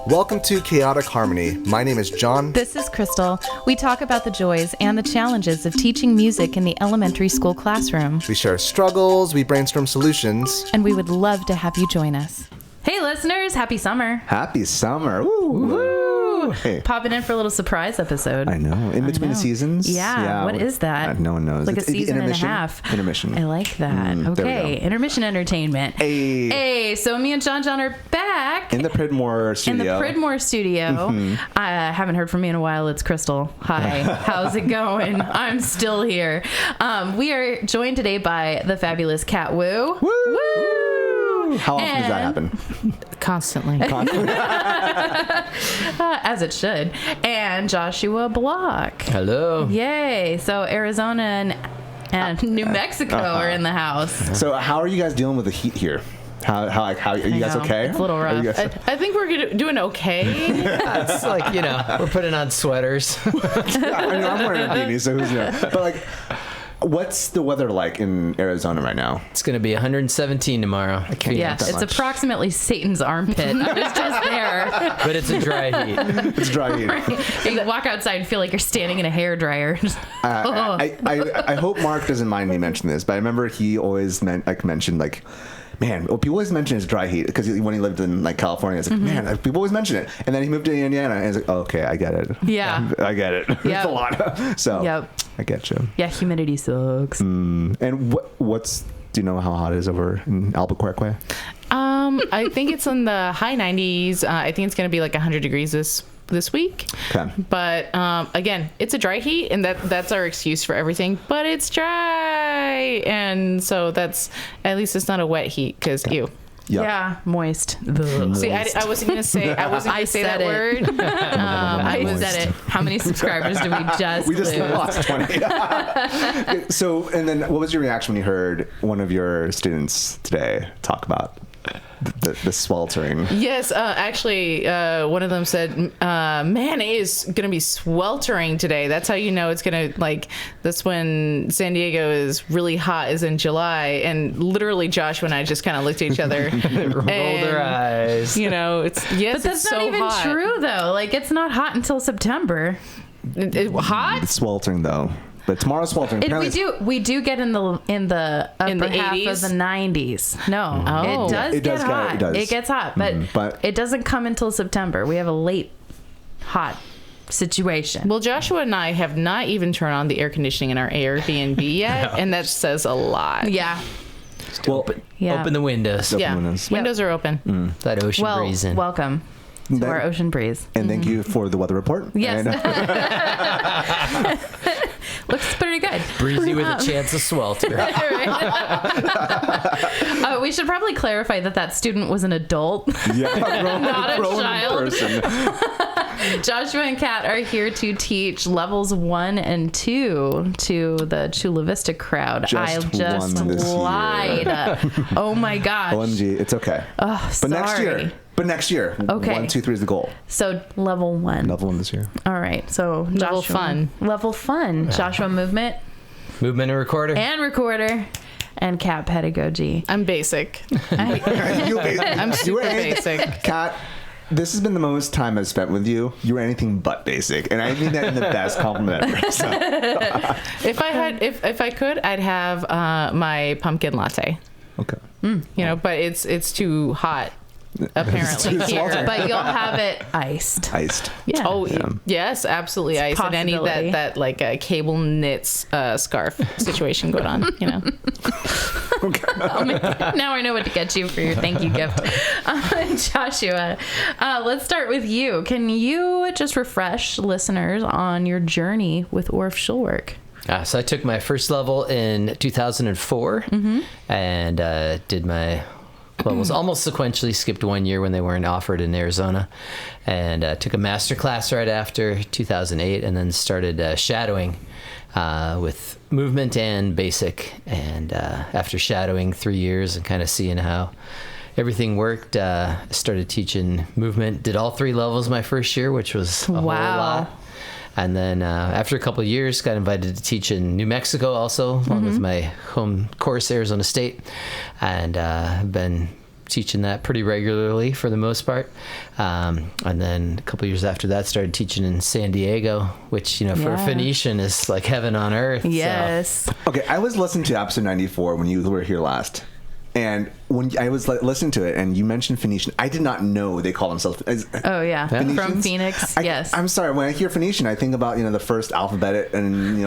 Welcome to Chaotic Harmony. My name is John. This is Crystal. We talk about the joys and the challenges of teaching music in the elementary school classroom. We share struggles, we brainstorm solutions. And we would love to have you join us. Hey listeners, happy summer. Happy summer. Woo. Woo. Hey. Popping in for a little surprise episode. I know. In between the seasons. Yeah. What is that? No one knows. Like a season and a half. Intermission. I like that. Okay. Intermission entertainment. Hey. So me and John are back. In the Pridmore studio. I haven't heard from you in a while. It's Crystal. Hi. How's it going? I'm still here. We are joined today by the fabulous catmaiwoo. Woo! Woo! How often does that happen? Constantly. As it should. And Joshua Block. Hello. Yay. So Arizona and New Mexico are in the house. So how are you guys dealing with the heat here? How are you guys okay? It's a little rough. I think we're doing okay. Yeah, it's like, we're putting on sweaters. I'm wearing a beanie, so who's knows? But like, what's the weather like in Arizona right now? It's going to be 117 tomorrow. I can't Yeah, it's approximately Satan's armpit. I was just there. But it's a dry heat. It's dry heat. Right. You walk outside and feel like you're standing in a hairdryer. I hope Mark doesn't mind me mentioning this, but I remember he always mentioned people always mention his dry heat because when he lived in California, it's like, people always mention it. And then he moved to Indiana and he's like, oh, okay, I get it. Yeah. I get it. Yep. It's a lot. So I get you. Yeah, humidity sucks. And do you know how hot it is over in Albuquerque? I think it's in the high 90s. I think it's going to be like 100 degrees this week. Okay. But again, it's a dry heat, and that's our excuse for everything. But it's dry, and so that's at least it's not a wet heat because ew. Yep. Yeah, moist. See, I wasn't gonna say that word. I said it. How many subscribers did we just? We just lose? lost 20. So, and then what was your reaction when you heard one of your students today talk about the sweltering? Yes, actually, one of them said, man, it is going to be sweltering today. That's how you know it's going to, that's when San Diego is really hot, is in July. And literally, Joshua and I just kind of looked at each other. Rolled our eyes. But that's not even hot. true, though. It's not hot until September. Hot? It's sweltering, though. But tomorrow's sweltering. We do get in the upper half 80s? of the 90s. No, it does get hot. It gets hot, but it doesn't come until September. We have a late hot situation. Well, Joshua and I have not even turned on the air conditioning in our Airbnb yet, and that says a lot. Yeah. Open the windows. Windows are open. That ocean breeze in. Welcome to our ocean breeze. And thank you for the weather report. Yes. Looks pretty good. Breezy with a chance of swelter. We should probably clarify that student was an adult. Yeah, not a child. Person. Joshua and Kat are here to teach levels 1 and 2 to the Chula Vista crowd. I just lied. Oh my gosh. OMG, it's okay. Oh, sorry. But next year. Okay. 1, 2, 3 is the goal. So level 1. Level 1 this year. All right. So level fun. Level fun. Yeah. Joshua movement. Movement and recorder. And Kat pedagogy. I'm basic. I'm super basic. Kat, this has been the most time I've spent with you. You're anything but basic, and I mean that in the best compliment ever. So. If I could, I'd have my pumpkin latte. Okay. But it's too hot. Apparently here, but you'll have it iced. Yeah. Oh yes, absolutely it's iced. And I need that a cable knits scarf situation going on. Okay. Now I know what to get you for your thank you gift. Joshua, let's start with you. Can you just refresh listeners on your journey with Orff Schulwerk? So I took my first level in 2004 and did my levels almost sequentially, skipped 1 year when they weren't offered in Arizona, and took a master class right after 2008, and then started shadowing with movement and basic. And after shadowing 3 years and kind of seeing how everything worked, started teaching movement. Did all 3 levels my first year, which was a whole lot. And then after a couple of years, got invited to teach in New Mexico also, along with my home course, Arizona State. And been teaching that pretty regularly for the most part. And then a couple years after that, started teaching in San Diego, which, for a Yeah. Phoenician is like heaven on earth. so- Yes. Okay, I was listening to episode 94 when you were here last. And when I was listening to it and you mentioned Phoenician, I did not know they call themselves. Oh yeah. From Phoenicians? Phoenix. Yes. I'm sorry. When I hear Phoenician, I think about the first alphabet and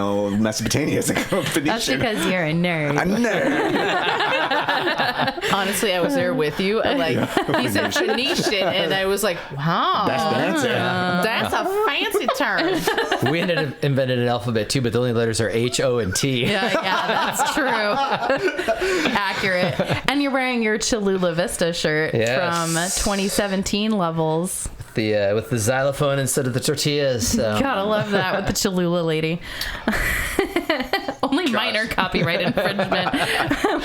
Mesopotamia. It's like Phoenician. That's because you're a nerd. I know. Honestly, I was there with you. He said Phoenician, and I was like, wow. That's the answer. That's a fancy term. We invented an alphabet too, but the only letters are H, O, and T. Yeah, that's true. Accurate. And you're wearing your Cholula Vista shirt Yes. from 2017 levels. With the xylophone instead of the tortillas. So. Gotta love that with the Cholula lady. Only minor copyright infringement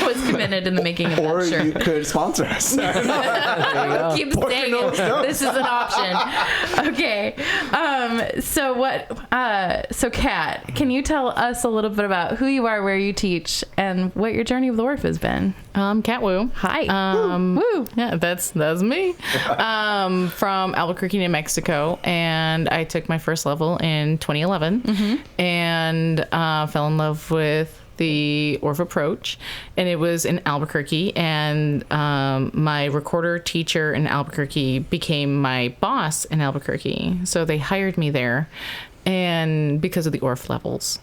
was committed in the making of Or that shirt. you could sponsor us. Keep saying it. This is an option. Okay. So Kat, can you tell us a little bit about who you are, where you teach, and what your journey with Orff has been? Catmaiwoo. Hi. Woo. Yeah, that's me. From Albuquerque, New Mexico, and I took my first level in 2011, and fell in love with the Orff approach, and it was in Albuquerque, and my recorder teacher in Albuquerque became my boss in Albuquerque, so they hired me there, and because of the Orff Levels.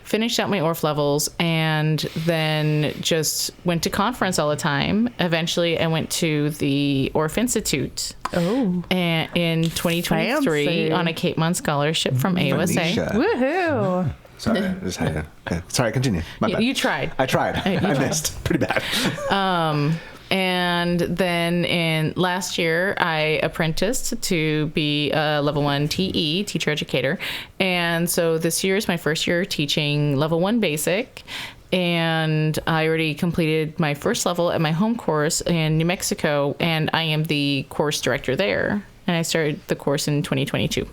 Finished out my Orff Levels, and then just went to conference all the time. Eventually, I went to the Orff Institute. Oh. And in 2023 Fancy. on a Cape Mun scholarship from AOSA. Phoenicia. Woohoo. Sorry, I just had to. Okay. Sorry, continue. My bad. You tried. I tried. I missed. Pretty bad. And then in last year, I apprenticed to be a level 1 TE, teacher educator. And so this year is my first year teaching level 1 basic. And I already completed my first level at my home course in New Mexico, and I am the course director there. And I started the course in 2022.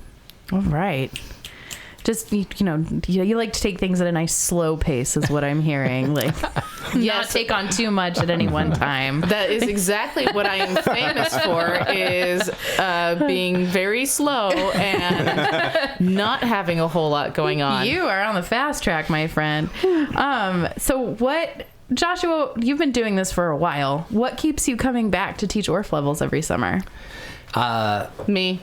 All right. Just, you like to take things at a nice slow pace is what I'm hearing. Like, not take on too much at any one time. That is exactly what I am famous for, is being very slow and not having a whole lot going on. You are on the fast track, my friend. Joshua, you've been doing this for a while. What keeps you coming back to teach Orff Levels every summer? Me.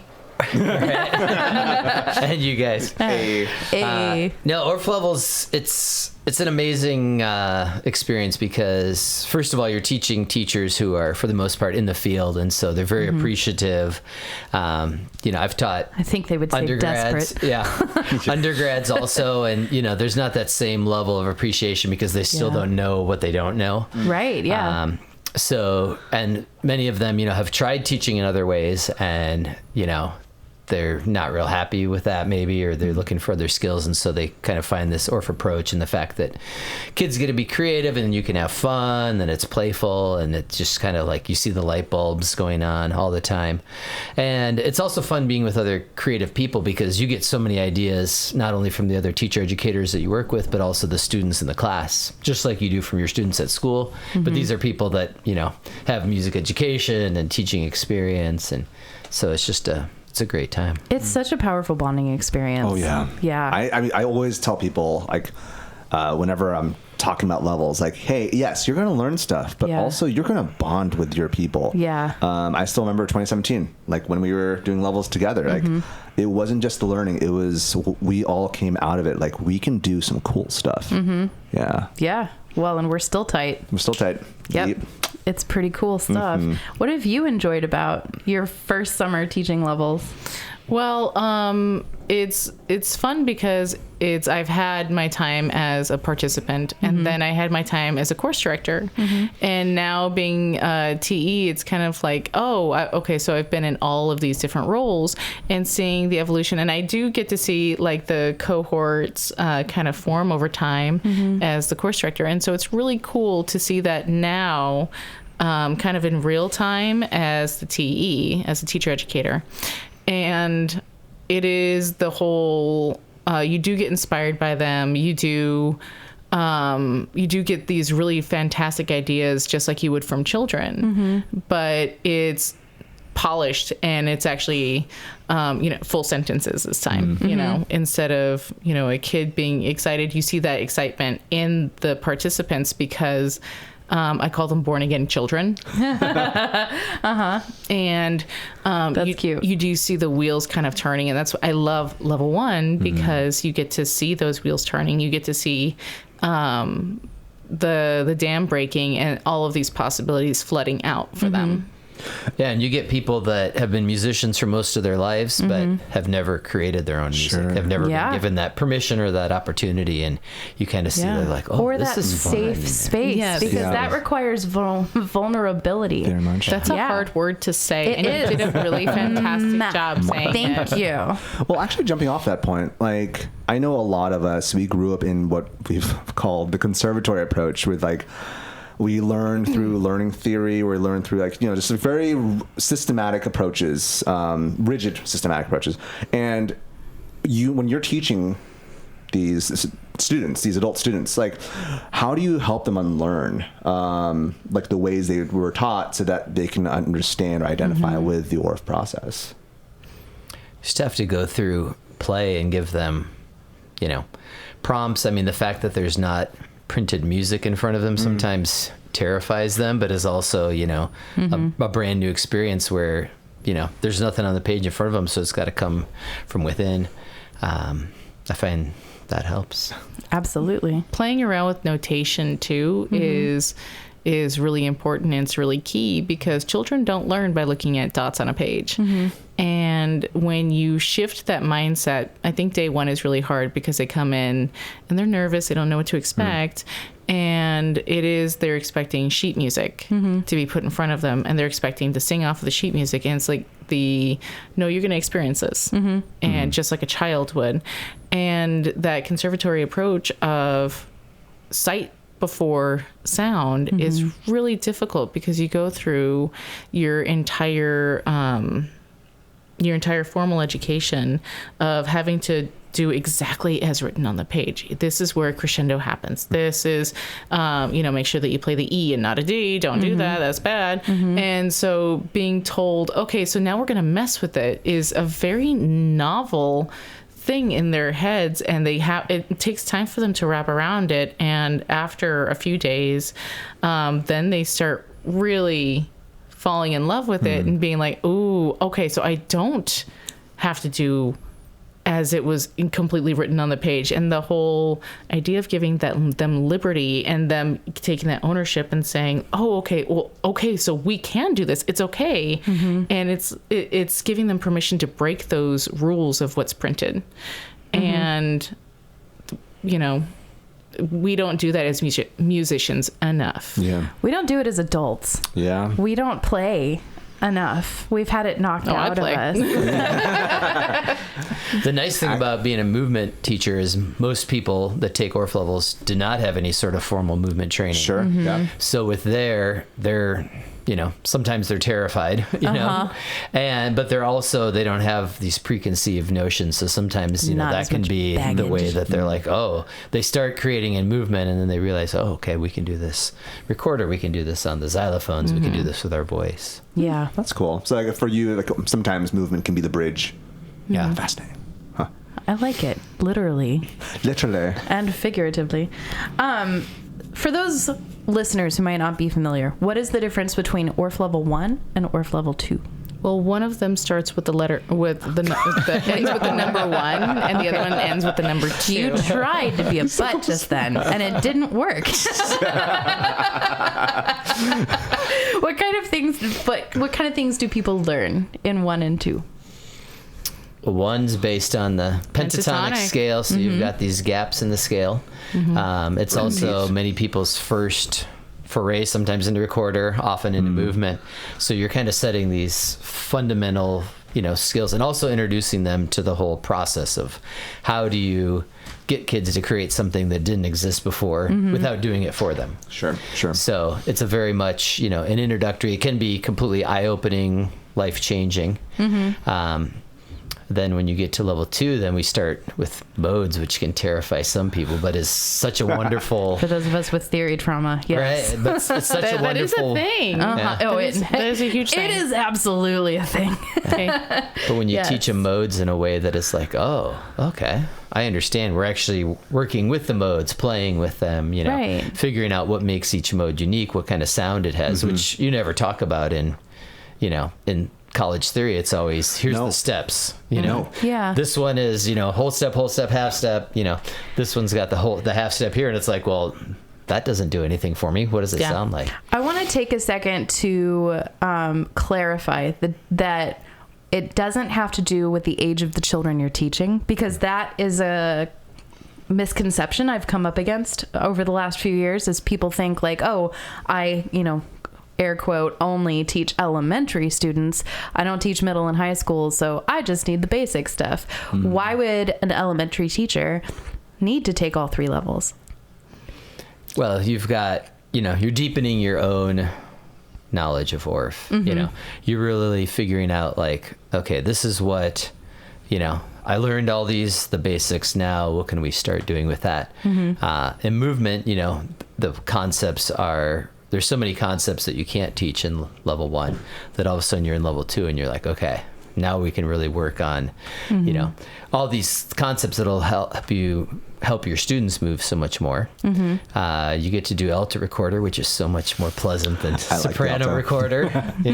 And you guys. Hey. No, Orff Levels, it's an amazing experience because, first of all, you're teaching teachers who are, for the most part, in the field, and so they're very appreciative. I've taught I think they would say undergrads. desperate. Yeah. Undergrads also, and, there's not that same level of appreciation because they still don't know what they don't know. Right, yeah. And many of them, have tried teaching in other ways, and, they're not real happy with that maybe, or they're looking for other skills. And so they kind of find this Orff approach and the fact that kids get to be creative and you can have fun and it's playful, and it's just kind of like you see the light bulbs going on all the time. And it's also fun being with other creative people because you get so many ideas, not only from the other teacher educators that you work with, but also the students in the class, just like you do from your students at school. But these are people that, have music education and teaching experience. And so it's just it's a great time. It's such a powerful bonding experience. Oh yeah. Yeah. I always tell people, like, whenever I'm talking about levels, like, hey, yes, you're going to learn stuff, but also you're going to bond with your people. Yeah. I still remember 2017, like when we were doing levels together, like it wasn't just the learning, it was, we all came out of it like, we can do some cool stuff. Yeah. Yeah. Well, and we're still tight. We're still tight. Yep. It's pretty cool stuff. What have you enjoyed about your first summer teaching levels? Well, it's fun because I've had my time as a participant, and then I had my time as a course director, and now being TE, it's kind of like, okay, so I've been in all of these different roles and seeing the evolution, and I do get to see like the cohorts kind of form over time as the course director, and so it's really cool to see that now. Kind of in real time as the TE, as a teacher educator. And it is the whole, you do get inspired by them. You do you do get these really fantastic ideas just like you would from children, but it's polished and it's actually full sentences this time, instead of a kid being excited. You see that excitement in the participants because I call them born again children. And That's cute. You do see the wheels kind of turning, and that's what I love level 1 because you get to see those wheels turning. You get to see the dam breaking and all of these possibilities flooding out for them. Yeah, and you get people that have been musicians for most of their lives, but have never created their own music. Have never been given that permission or that opportunity, and you kind of see they're like, oh, or this that is safe fun. space, because that requires vulnerability. Very much. That's a hard word to say, and you did a really fantastic job saying it. Thank you. Well, actually, jumping off that point, like, I know a lot of us, we grew up in what we've called the conservatory approach, with like, we learn through learning theory, we learn through just very systematic approaches, rigid systematic approaches. And when you're teaching these students, these adult students, like, how do you help them unlearn like the ways they were taught so that they can understand or identify with the Orff process? Just have to go through play and give them, prompts. I mean, the fact that there's not printed music in front of them sometimes terrifies them, but is also, a brand new experience where, there's nothing on the page in front of them, so it's got to come from within. I find that helps. Absolutely. Playing around with notation too is really important, and it's really key because children don't learn by looking at dots on a page. And when you shift that mindset, I think day 1 is really hard because they come in and they're nervous. They don't know what to expect. And they're expecting sheet music to be put in front of them, and they're expecting to sing off of the sheet music. And it's like no, you're going to experience this. And just like a child would. And that conservatory approach of sight before sound is really difficult because you go through your entire formal education of having to do exactly as written on the page. This is where crescendo happens. This is, make sure that you play the E and not a D. Don't do that. That's bad. And so being told, okay, so now we're going to mess with it is a very novel thing in their heads, and it takes time for them to wrap around it. And after a few days, then they start really falling in love with it and being like, ooh, okay, so I don't have to do as it was completely written on the page. And the whole idea of giving them liberty and them taking that ownership and saying, oh, okay, so we can do this. It's okay. And it's giving them permission to break those rules of what's printed. And, we don't do that as musicians enough. Yeah. We don't do it as adults. Yeah. We don't play enough. We've had it knocked out of us. The nice thing about being a movement teacher is most people that take Orff Levels do not have any sort of formal movement training. Sure. Yeah. So with they're sometimes they're terrified, but they don't have these preconceived notions. So sometimes, that can be the way that they're like, oh, they start creating in movement, and then they realize, oh, okay, we can do this recorder. We can do this on the xylophones. We can do this with our voice. Yeah. That's cool. So like for you, like, sometimes movement can be the bridge. Yeah. Fascinating. Huh. I like it. Literally. And figuratively. For those listeners who might not be familiar, what is the difference between Orff Level 1 and Orff Level 2? Well, one of them starts with the letter ends with the number 1, and the other one ends with the number 2. You tried to be a butt just then, and it didn't work. What kind of things do people learn in 1 and 2? One's based on the pentatonic scale, so you've got these gaps in the scale. It's also many people's first foray, sometimes into recorder, often into movement. So you're kind of setting these fundamental, skills, and also introducing them to the whole process of how do you get kids to create something that didn't exist before without doing it for them. Sure. So it's a very much, an introductory. It can be completely eye-opening, life-changing. then when you get to level 2, then we start with modes, which can terrify some people, but is such a wonderful. For those of us with theory trauma, yes. Right, but it's such a That is wonderful. a thing. Uh-huh. Oh, that is a huge thing. It is absolutely a thing. Okay. But when you Yes. teach them modes in a way that is like, oh, okay, I understand. We're actually working with the modes, playing with them, Right. figuring out what makes each mode unique, what kind of sound it has, which you never talk about in in college theory. It's always, here's the steps, Yeah. This one is, whole step, half step, this one's got the half step here. And it's like, well, that doesn't do anything for me. What does it sound like? I want to take a second to clarify that it doesn't have to do with the age of the children you're teaching, because that is a misconception I've come up against over the last few years, is people think like, oh, I, air quote, only teach elementary students. I don't teach middle and high school, so I just need the basic stuff. Why would an elementary teacher need to take all 3 levels? Well, you've got, you're deepening your own knowledge of Orff. You're really figuring out like, okay, this is what, I learned all the basics. Now what can we start doing with that? In movement, the concepts there's so many concepts that you can't teach in level 1 that all of a sudden you're in level 2 and you're like, okay, now we can really work on, all these concepts that'll help your students move so much more. You get to do alto recorder, which is so much more pleasant than soprano recorder. It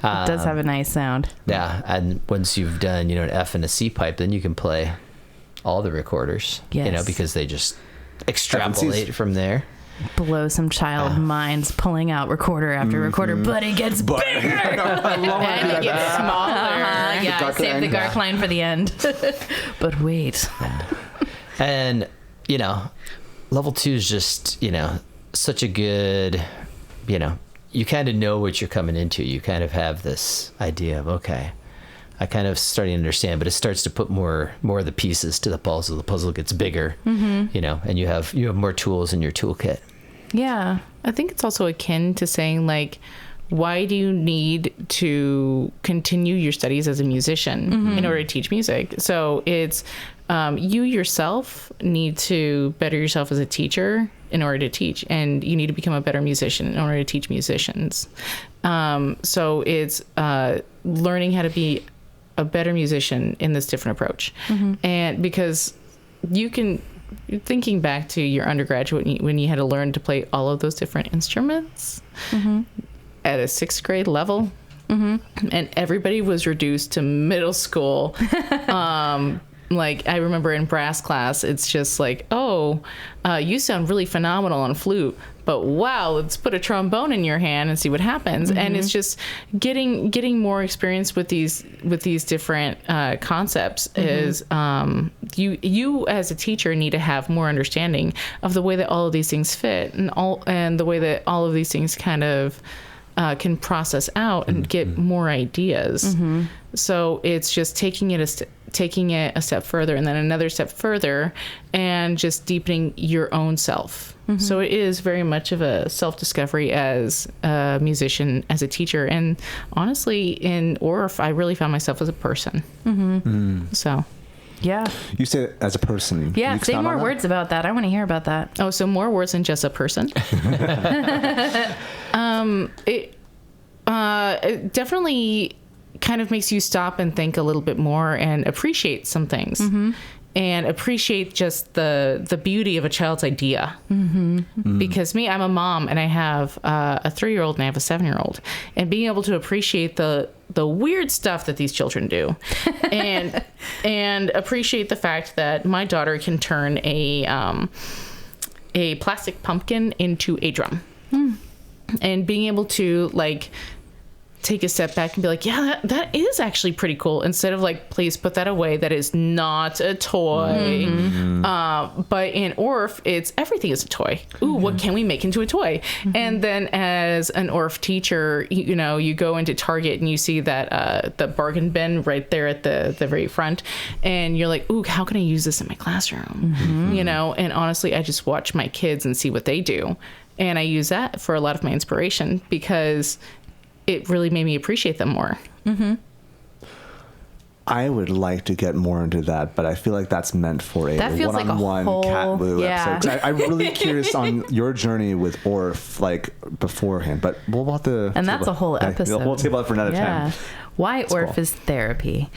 does have a nice sound. Yeah, and once you've done an F and a C pipe, then you can play all the recorders. Yes. Because they just extrapolate from there. Blow some child minds pulling out recorder after recorder, but it gets bigger. And it gets smaller. Yeah, save the Gark line for the end. But wait. And, level 2 is just, such a good, you kind of know what you're coming into. You kind of have this idea of, okay, I kind of starting to understand, but it starts to put more of the pieces to the puzzle. The puzzle gets bigger, and you have more tools in your toolkit. Yeah. I think it's also akin to saying like, why do you need to continue your studies as a musician in order to teach music? So it's you yourself need to better yourself as a teacher in order to teach, and you need to become a better musician in order to teach musicians. So it's learning how to be a better musician in this different approach. And because thinking back to your undergraduate when you had to learn to play all of those different instruments at a 6th grade level, and everybody was reduced to middle school. Like I remember in brass class, it's just like, oh, you sound really phenomenal on flute, but wow, let's put a trombone in your hand and see what happens. And it's just getting more experience with these different concepts. Is you as a teacher need to have more understanding of the way that all of these things fit, and the way that all of these things kind of can process out and get more ideas. So it's just taking it a step further, and then another step further, and just deepening your own self. So it is very much of a self-discovery as a musician, as a teacher, and honestly, in Orff, I really found myself as a person. So. Yeah. You say it as a person. Yeah, say more words about that. I want to hear about that. Oh, so more words than just a person. It definitely kind of makes you stop and think a little bit more and appreciate some things. And appreciate just the beauty of a child's idea. Because I'm a mom, and I have a 3-year-old and I have a 7-year-old, and being able to appreciate the weird stuff that these children do, and appreciate the fact that my daughter can turn a plastic pumpkin into a drum, and being able to like take a step back and be like, yeah, that is actually pretty cool, instead of like, please put that away, that is not a toy. But in Orff, it's everything is a toy. Ooh, what can we make into a toy? And then as an Orff teacher, you go into Target and you see that the bargain bin right there at the very front, and you're like, ooh, how can I use this in my classroom? And honestly, I just watch my kids and see what they do, and I use that for a lot of my inspiration, because it really made me appreciate them more. I would like to get more into that, but I feel like that's meant for a That feels like a one-on-one whole- catmaiwoo yeah. episode. 'Cause I'm really curious on your journey with Orff, like beforehand. But we'll have to. And that's a whole episode. We'll table it for another time. Why Orff cool. is therapy.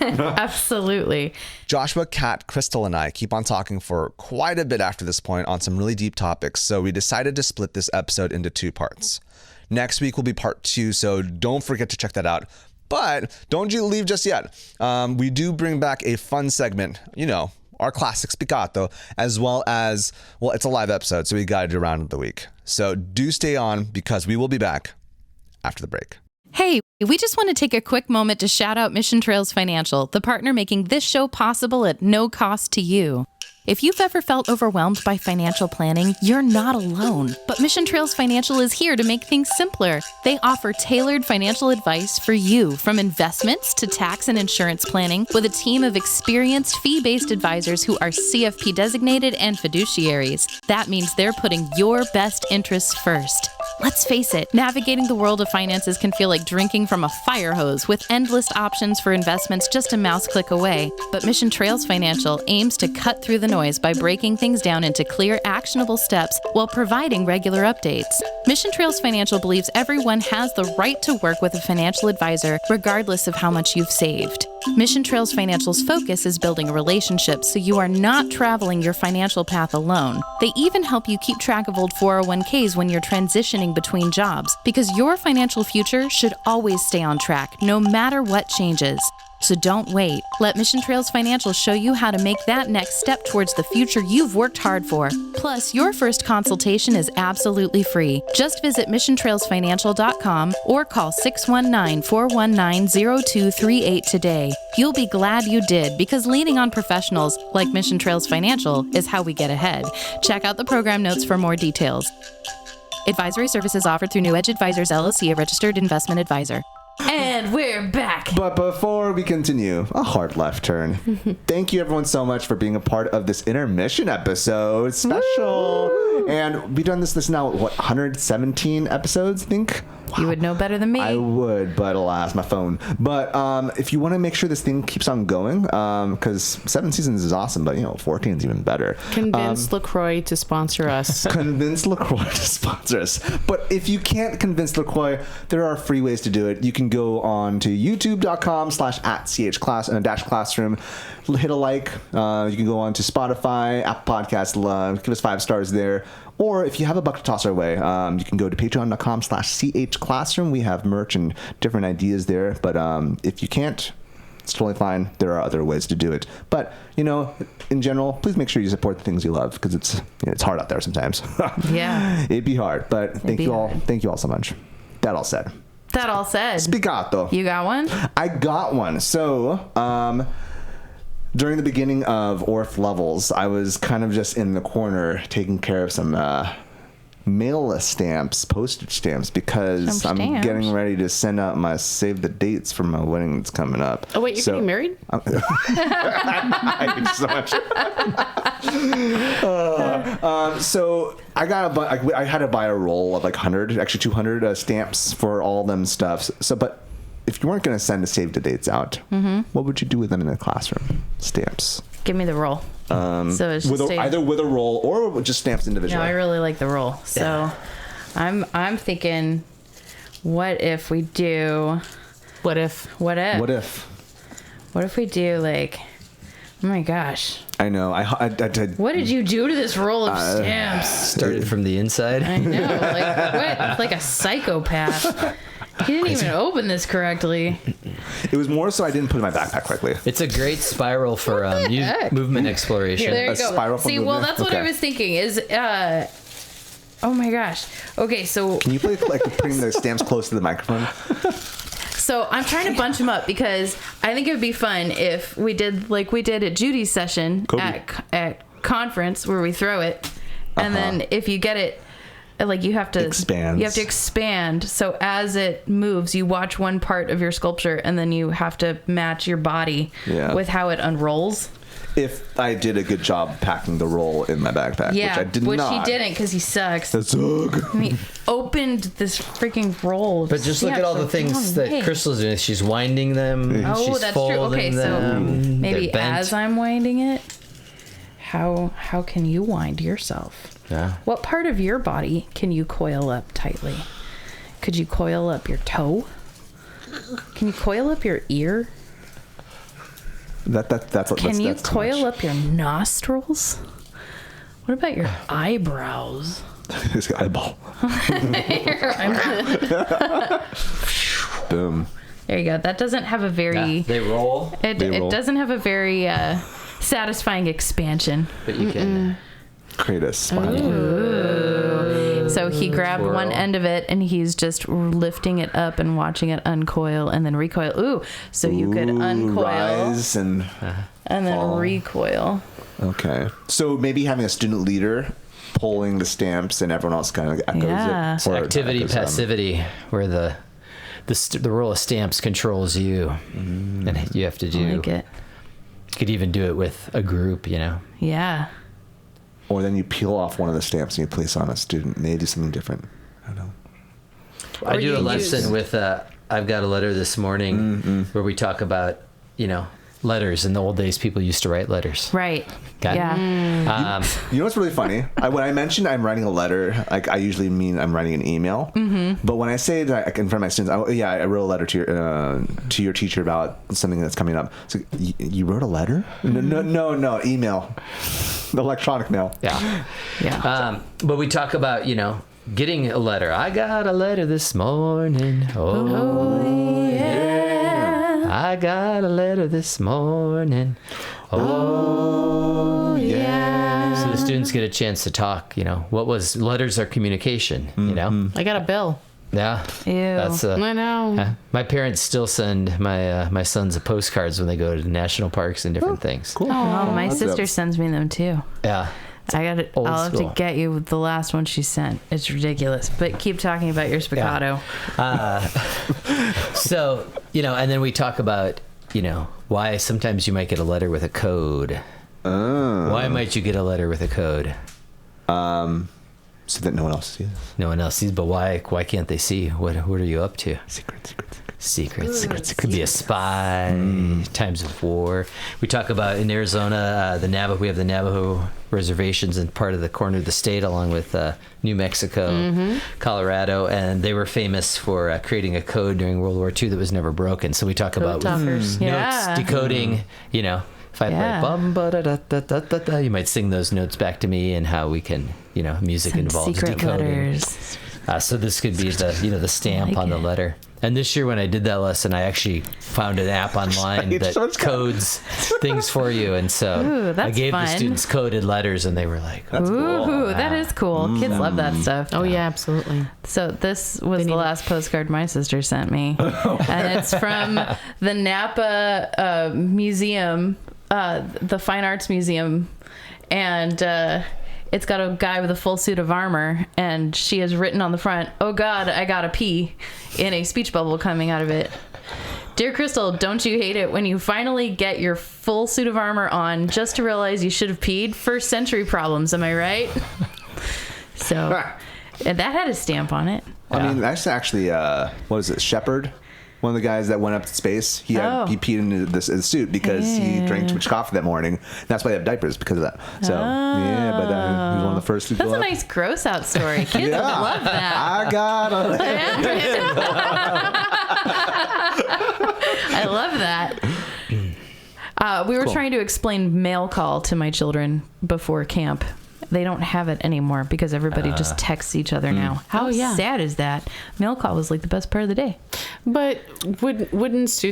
Absolutely. Joshua, Kat, Crystal, and I keep on talking for quite a bit after this point on some really deep topics, so we decided to split this episode into 2 parts. Next week will be part 2, so don't forget to check that out. But don't you leave just yet. We do bring back a fun segment, our classic Spiccato, as well as, well, it's a live episode, so we guided around the week. So do stay on because we will be back after the break. Hey, we just want to take a quick moment to shout out Mission Trails Financial, the partner making this show possible at no cost to you. If you've ever felt overwhelmed by financial planning, you're not alone. But Mission Trails Financial is here to make things simpler. They offer tailored financial advice for you, from investments to tax and insurance planning, with a team of experienced fee-based advisors who are CFP designated and fiduciaries. That means they're putting your best interests first. Let's face it, navigating the world of finances can feel like drinking from a fire hose with endless options for investments just a mouse click away. But Mission Trails Financial aims to cut through the noise by breaking things down into clear, actionable steps while providing regular updates. Mission Trails Financial believes everyone has the right to work with a financial advisor regardless of how much you've saved. Mission Trails Financial's focus is building a relationship so you are not traveling your financial path alone. They even help you keep track of old 401ks when you're transitioning between jobs, because your financial future should always stay on track, no matter what changes. So don't wait. Let Mission Trails Financial show you how to make that next step towards the future you've worked hard for. Plus, your first consultation is absolutely free. Just visit missiontrailsfinancial.com or call 619-419-0238 today. You'll be glad you did, because leaning on professionals like Mission Trails Financial is how we get ahead. Check out the program notes for more details. Advisory services offered through New Edge Advisors LLC, a registered investment advisor. And we're back. But before we continue, a hard left turn. Thank you everyone so much for being a part of this intermission episode. Special. Woo! And we've done this now, 117 episodes, I think? You would know better than me. I would, but alas, my phone. But if you want to make sure this thing keeps on going, because 7 seasons is awesome, but 14 is even better. Convince LaCroix to sponsor us. Convince LaCroix to sponsor us. But if you can't convince LaCroix, there are free ways to do it. You can go on to youtube.com/@CHClass-classroom. Hit a like. You can go on to Spotify, Apple Podcasts, give us 5 stars there. Or if you have a buck to toss our way, you can go to patreon.com/CHClassroom. We have merch and different ideas there. But if you can't, it's totally fine. There are other ways to do it. But, in general, please make sure you support the things you love, because it's hard out there sometimes. Yeah. It'd be hard. But thank you all. Thank you all so much. That all said. Spiccato. You got one? I got one. So, during the beginning of Orff Levels, I was kind of just in the corner taking care of some mail stamps, postage stamps, because I'm getting ready to send out my save the dates for my wedding that's coming up. Oh, wait, you're getting married? I hate you so much. So I had to buy a roll of 200 stamps for all them stuffs. So, but if you weren't going to send the save the dates out, what would you do with them in the classroom? Stamps. Give me the roll. So it's just either with a roll or with just stamps individually. No, I really like the roll. So I'm thinking, what if we do? What if we do oh my gosh. I know. What did you do to this roll of stamps? Started from the inside. I know. What? Like a psychopath. He didn't even open this correctly. It was more so I didn't put it in my backpack correctly. It's a great spiral for movement exploration. There you go. Spiral for movement? Well, that's what I was thinking is, oh my gosh. Okay, so. Can you bring the stamps close to the microphone? So I'm trying to bunch them up because I think it would be fun if we did like we did at Judy's session at conference where we throw it. And then if you get it, you have to expand. So as it moves, you watch one part of your sculpture, and then you have to match your body with how it unrolls. if I did a good job packing the roll in my backpack, Yeah, which I did not. Which he didn't because he sucks. That's ugh. And he opened this freaking roll. But just look at all the things that Crystal's doing. She's winding them. Oh, she's that's true. Okay, folding so them. maybe They're bent. as I'm winding it, how can you wind yourself? Yeah. What part of your body can you coil up tightly? Could you coil up your toe? Can you coil up your ear? That's what. Can you that's too coil much. up your nostrils? What about your eyebrows? His eyeball. Your eyebrow. Boom. There you go. That doesn't have a very. Yeah, they roll, It roll. doesn't have a very satisfying expansion. but you can. Create a spine. So he grabbed Twirl. one end of it and he's just lifting it up and watching it uncoil and then recoil. Ooh, so you could uncoil Rise and and then fall. recoil. okay. So maybe having a student leader pulling the stamps and everyone else kind of echoes Yeah. it. Or Activity, echoes them. passivity, where the roll of stamps controls you, and you have to I do. like it. You could even do it with a group, you know. Yeah. Or then you peel off one of the stamps and you place on a student and they do something different. I don't know. I do a you lesson use- with. I've got a letter this morning where we talk about, letters. In the old days, people used to write letters. Right. Got it? Yeah. You know what's really funny? When I mention I'm writing a letter, like I usually mean I'm writing an email. Mm-hmm. But when I say that in front of my students, I wrote a letter to your teacher about something that's coming up. So you wrote a letter? No, email, electronic mail. Yeah. Yeah. But we talk about, getting a letter. I got a letter this morning. Oh, yeah. I got a letter this morning. Oh, yeah. So the students get a chance to talk, letters are communication, I got a bill. Yeah. Ew. That's I know. my parents still send my sons postcards when they go to national parks and different things. Cool. Oh, my That's sister it. sends me them too. Yeah. I got it. old I'll have school. to get you the last one she sent. It's ridiculous. But keep talking about your spiccato. So, and then we talk about, why sometimes you might get a letter with a code. Why might you get a letter with a code? So that no one else sees. No one else sees, but why can't they see? What are you up to? Secret. Secrets. Could be a spy. Times of war. We talk about in Arizona, we have the Navajo reservations in part of the corner of the state, along with New Mexico, Colorado, and they were famous for creating a code during World War II that was never broken. So we talk about talkers. notes, Yeah. decoding. If I Yeah. play bum ba da da da da da da, you might sing those notes back to me, and how we can, music Some involves secret decoding. letters. So this could be the stamp like on the it. letter. And this year when I did that lesson, I actually found an app online Right, that so it's got- codes things for you. And so Ooh, I that's gave fun. the students coded letters, and they were like, Ooh, that is cool. Kids love that stuff. Oh, yeah, absolutely. So this was the last postcard my sister sent me, and it's from the Napa Museum, the Fine Arts Museum, and it's got a guy with a full suit of armor, and she has written on the front, "Oh God, I gotta pee," in a speech bubble coming out of it. Dear Crystal, don't you hate it when you finally get your full suit of armor on just to realize you should have peed? First century problems, am I right? So, and that had a stamp on it. I mean, that's actually, what is it, Shepard? One of the guys that went up to space. He peed into his suit because he drank too much coffee that morning. That's why they have diapers, because of that. So, yeah, but he was one of the first to That's go a up. nice gross out story. Kids Yeah. love that. I got I love that. We were trying to explain mail call to my children before camp. They don't have it anymore because everybody just texts each other now. How sad is that? Mail call was like the best part of the day. But wouldn't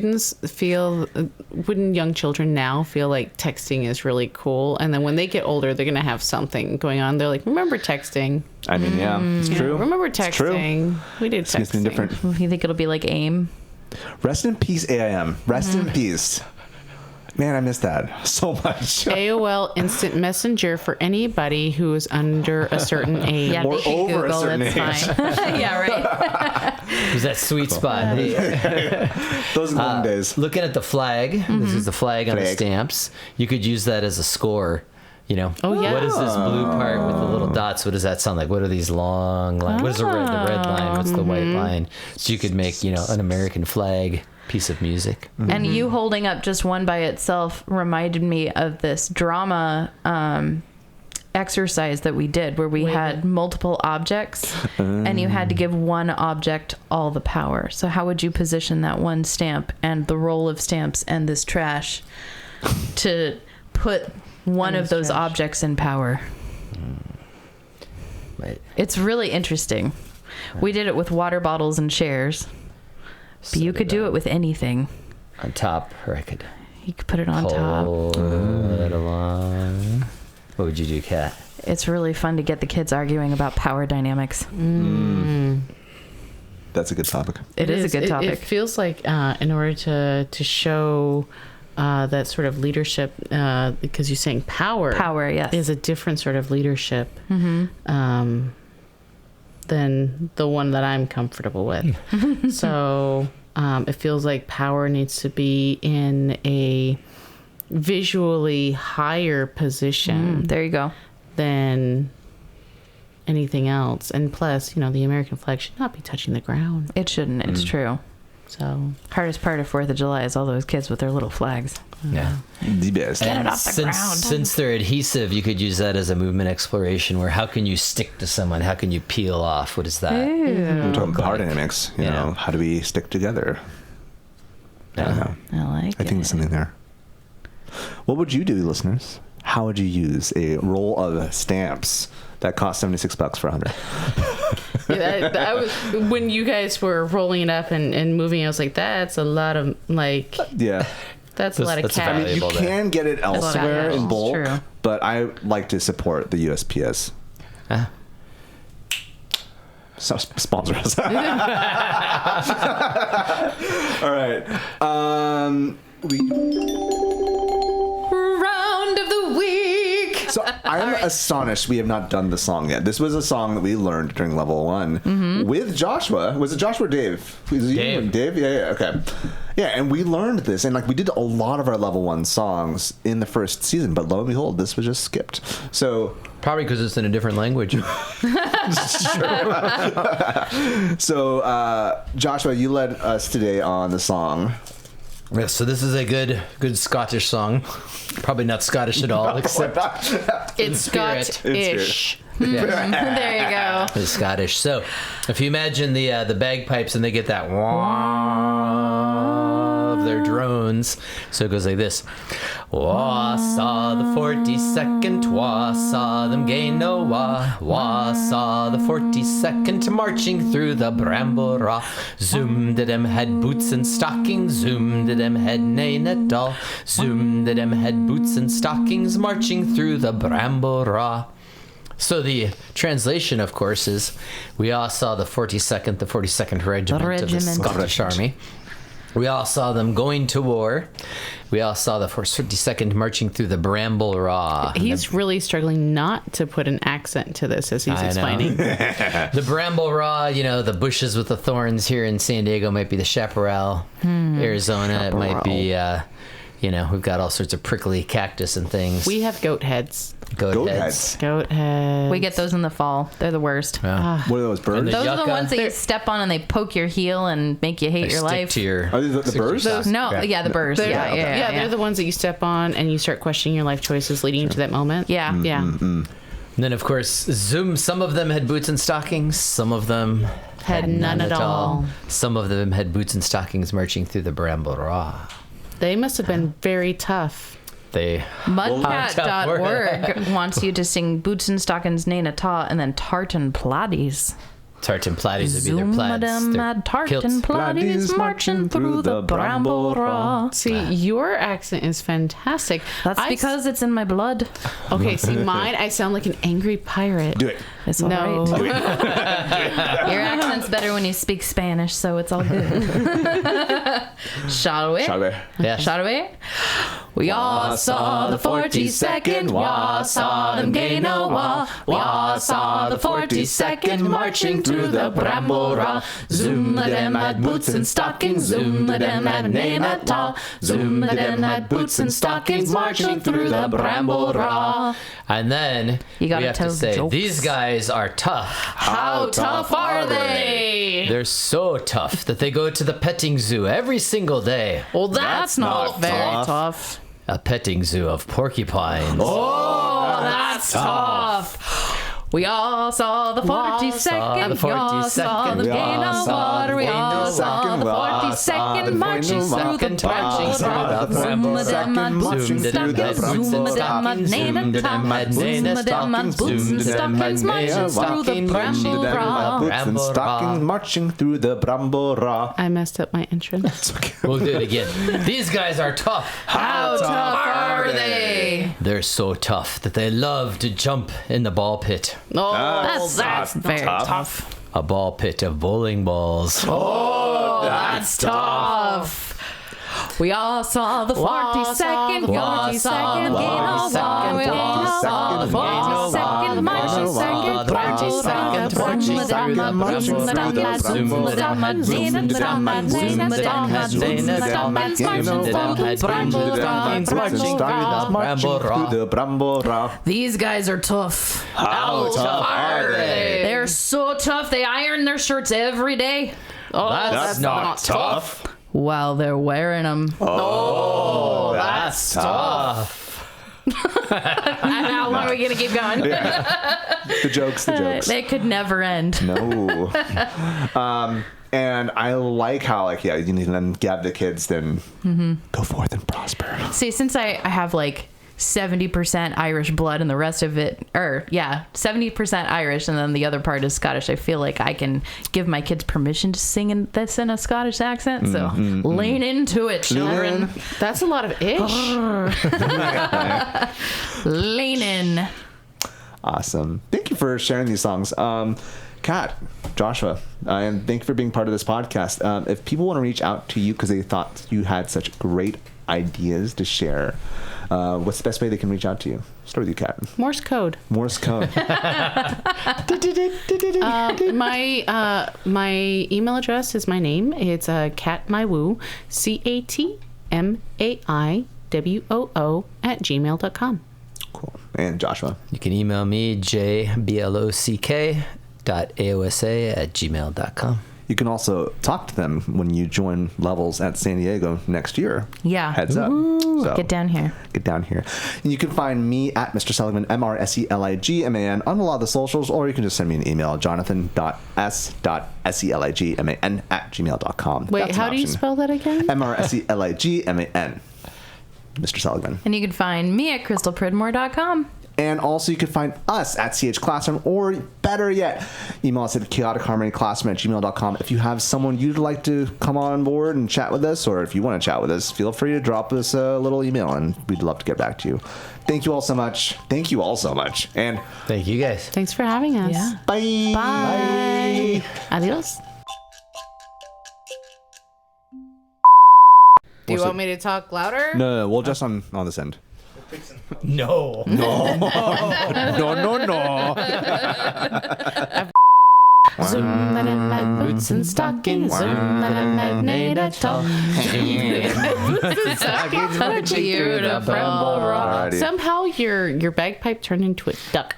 young children now feel like texting is really cool? And then when they get older, they're going to have something going on. They're like, remember texting? I mean, yeah, it's true. Remember It's true. texting? We did It's been texting. different. You think it'll be like AIM? Rest in peace, AIM. Rest in peace. Man, I miss that so much. AOL Instant Messenger for anybody who is under a certain age. Yeah, Or they can over a Google, certain it's age. fine. Yeah, right. There's that sweet spot. Those are the long days. Looking at the flag, this is the flag on the Flag. stamps. You could use that as a score. You know, Oh, yeah. What is this blue part with the little dots? What does that sound like? What are these long lines? What is the red line? What's the white line? So you could make, an American flag piece of music. And you holding up just one by itself reminded me of this drama exercise that we did where we had multiple objects and you had to give one object all the power. So how would you position that one stamp and the roll of stamps and this trash to put one of those objects in power? Right. It's really interesting. We did it with water bottles and chairs, but you could do it with anything. On top, or I could You could put it on top. pull it along. What would you do, Kat? It's really fun to get the kids arguing about power dynamics. That's a good topic. It is a good topic. It feels like in order to show that sort of leadership, because you're saying Power, yes. is a different sort of leadership than the one that I'm comfortable with. So it feels like power needs to be in a visually higher position There you go. than anything else. And plus, the American flag should not be touching the ground. It shouldn't. It's true. So Hardest part of 4th of July is all those kids with their little flags. Yeah. The best. Get it off the ground. Since they're adhesive, you could use that as a movement exploration where how can you stick to someone? How can you peel off? What is that? We're talking power dynamics. You know, how do we stick together? I don't know. I like I think there's something there. What would you do, listeners? How would you use a roll of stamps that cost $76 for 100? I was, when you guys were rolling it up and moving, I was like, that's a lot of Yeah. that's a lot of That's cash. I mean, you Valuable there. can get it elsewhere in It's bulk, true. but I like to support the USPS. Ah. So sponsor us. All right. Round of the week. So I'm astonished we have not done the song yet. This was a song that we learned during level 1 with Joshua. Was it Joshua or Dave? Was it you? Dave. Dave? Yeah, okay. Yeah, and we learned this, and we did a lot of our level 1 songs in the first season, but lo and behold, this was just skipped. So Probably because it's in a different language. So, Joshua, you led us today on the song. Yeah, so this is a good Scottish song. Probably not Scottish at all, except It's spirit. Scottish. yeah, There you go. it's Scottish. So if you imagine the bagpipes and they get that wah of their drones, so it goes like this. Wau Saw the 42nd, Wau Saw them gain no wah. Wau Saw the 42nd marching through the bramble raw. Zoom to them had boots and stockings, zoom to them had nane at all. Zoom to them had boots and stockings marching through the bramble raw. So the translation, of course, is we all saw the 42nd Regiment of the Scottish Army. We all saw them going to war. We all saw the 42nd marching through the Bramble Raw. He's really struggling not to put an accent to this as he's I know. explaining. The Bramble Raw, the bushes with the thorns here in San Diego might be the chaparral. Arizona, it might be, we've got all sorts of prickly cactus and things. We have goat heads. Goat heads. Goat heads. We get those in the fall. They're the worst. Yeah. What are those birds? And Those are the yucca. ones that you step on and they poke your heel and make you hate They your stick life. to your. Are they the birds? No, Okay. yeah, the burrs. They're- Yeah, they're the ones that you step on and you start questioning your life choices leading you to that moment. Yeah. Yeah. And then, of course, Zoom. Some of them had boots and stockings. Some of them Had none at all. Some of them had boots and stockings marching through the Bramble Raw. They must have been very tough. They Mudcat.org wants you to sing Boots and Stockings Nana Ta and then Tartan Ploddies. tartan plaidies would be their plaids. Zoom-a-dum, Their tartan kilts. Ploddies marching through the Bramble Raw. See, your accent is fantastic. That's because it's in my blood. Okay, see, mine, I sound like an angry pirate. Do it. It's all No. right. Your accent's better when you speak Spanish, so it's all good. Shall we? Shall we? Yes. Shall we? We all saw the 42nd, Wau Saw them gain a wall. Wau Saw the 42nd marching through the bramble raw. Zoom a dem had boots and stockings, zoom a dem had name at all. Zoom a dem had boots and stockings marching through the bramble raw. And then You gotta we have tell to say, jokes. these guys are tough. How tough are they? They're so tough that they go to the petting zoo every single day. Well, that's not very tough. A petting zoo of porcupines. Oh, that's tough. We all saw the 42nd, we all saw them gain a water, we all saw the 42nd marching through the bramble raw. Zoom a dem and boots and stockings, zoom a dem and name and top, zoom a dem and boots and stockings marching through the bramble raw. Boots and stockings marching through the bramble raw. I messed up my entrance. We'll do it again. These guys are tough. How tough are they? They're so tough that they love to jump in the ball pit. Oh, That's very tough. A ball pit of bowling balls. Oh, that's tough. We all saw the 42nd, we all saw them gain a wall. We all saw the 42nd marching second, bramble raw. Zoom a dem a boots and stockings, zoom a dem a name and top, zoom a dem a boots and stockings marching through the bramble raw. Marching through the bramble raw. These guys are tough. How tough are they? They're so tough. They iron their shirts every day. Oh, That's not tough. While they're wearing them. Oh, That's tough. How long are we going to keep going? The jokes. They could never end. No. And I like how, like, yeah, you need to then gab the kids, then go forth and prosper. See, since I have like 70% Irish blood and the rest of it, 70% Irish and then the other part is Scottish, I feel like I can give my kids permission to sing this in a Scottish accent. So lean into it, children. that's a lot of ish. Lean in. Awesome. Thank you for sharing these songs. Kat, Joshua, and thank you for being part of this podcast. If people want to reach out to you because they thought you had such great ideas to share, what's the best way they can reach out to you? Start with you, Kat. Morse code. Morse code. My email address is my name. It's catmaiwoo, catmaiwoo @gmail.com. Cool. And Joshua. You can email me, jblock.aosa@gmail.com. You can also talk to them when you join Levels at San Diego next year. Yeah. Heads up. So, Get down here. Get down here. And you can find me at Mr. Seligman, MrSeligman, on a lot of the socials, or you can just send me an email, jonathan.s.seligman@gmail.com. Wait, That's an how do you option. spell that again? MrSeligman. Mr. Seligman. And you can find me at crystalpridmore.com. And also you can find us at CH Classroom, or better yet, email us at chaoticharmonyclassroom@gmail.com. If you have someone you'd like to come on board and chat with us, or if you want to chat with us, feel free to drop us a little email and we'd love to get back to you. Thank you all so much. Thank you all so much. And Thank you guys. Thanks for having us. Yeah. bye. Bye. Adios. Do you want me to talk louder? No, we'll just on this end. No. No. Zoom and my boots and stockings. Zoom and my made a tall. Alrighty. Somehow your bagpipe turned into a duck.